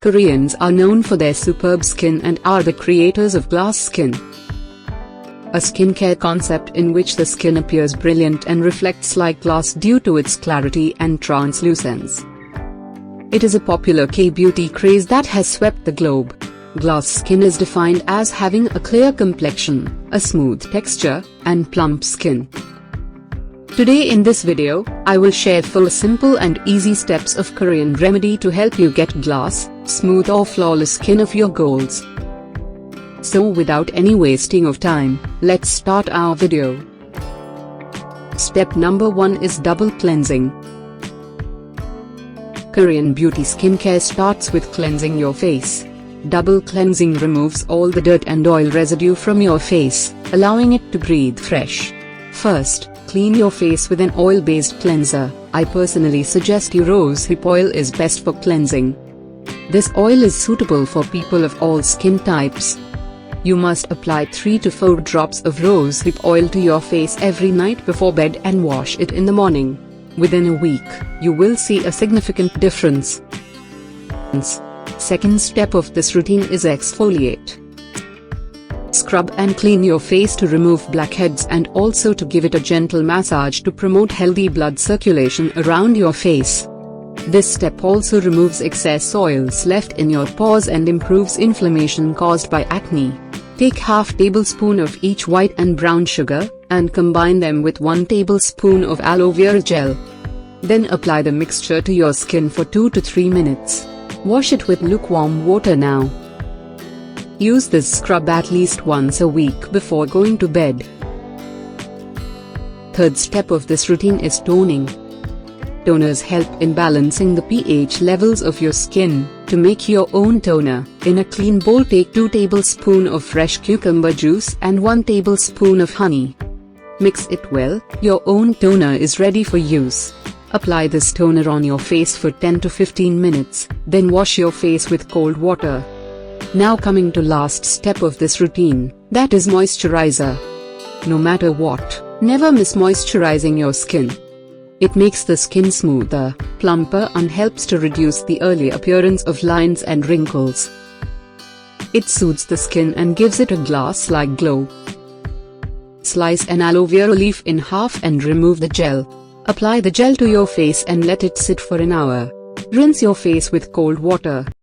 Koreans are known for their superb skin and are the creators of glass skin, a skincare concept in which the skin appears brilliant and reflects like glass due to its clarity and translucence. It is a popular K-beauty craze that has swept the globe. Glass skin is defined as having a clear complexion, a smooth texture, and plump skin. Today in this video, I will share 4 simple and easy steps of Korean remedy to help you get glass, smooth or flawless skin of your goals. So without any wasting of time, let's start our video. Step number 1 is double cleansing. Korean beauty skincare starts with cleansing your face. Double cleansing removes all the dirt and oil residue from your face, allowing it to breathe fresh. First, clean your face with an oil-based cleanser. I personally suggest you rosehip oil is best for cleansing. This oil is suitable for people of all skin types. You must apply 3 to 4 drops of rosehip oil to your face every night before bed and wash it in the morning. Within a week, you will see a significant difference. Second step of this routine is exfoliate. Scrub and clean your face to remove blackheads and also to give it a gentle massage to promote healthy blood circulation around your face. This step also removes excess oils left in your pores and improves inflammation caused by acne. Take half tablespoon of each white and brown sugar, and combine them with 1 tablespoon of aloe vera gel. Then apply the mixture to your skin for 2 to 3 minutes. Wash it with lukewarm water now. Use this scrub at least once a week before going to bed. Third step of this routine is toning. Toners help in balancing the pH levels of your skin. To make your own toner, in a clean bowl take 2 tablespoons of fresh cucumber juice and 1 tablespoon of honey. Mix it well, your own toner is ready for use. Apply this toner on your face for 10 to 15 minutes, then wash your face with cold water. Now coming to last step of this routine, that is moisturizer. No matter what, never miss moisturizing your skin. It makes the skin smoother, plumper and helps to reduce the early appearance of lines and wrinkles. It soothes the skin and gives it a glass-like glow. Slice an aloe vera leaf in half and remove the gel. Apply the gel to your face and let it sit for an hour. Rinse your face with cold water.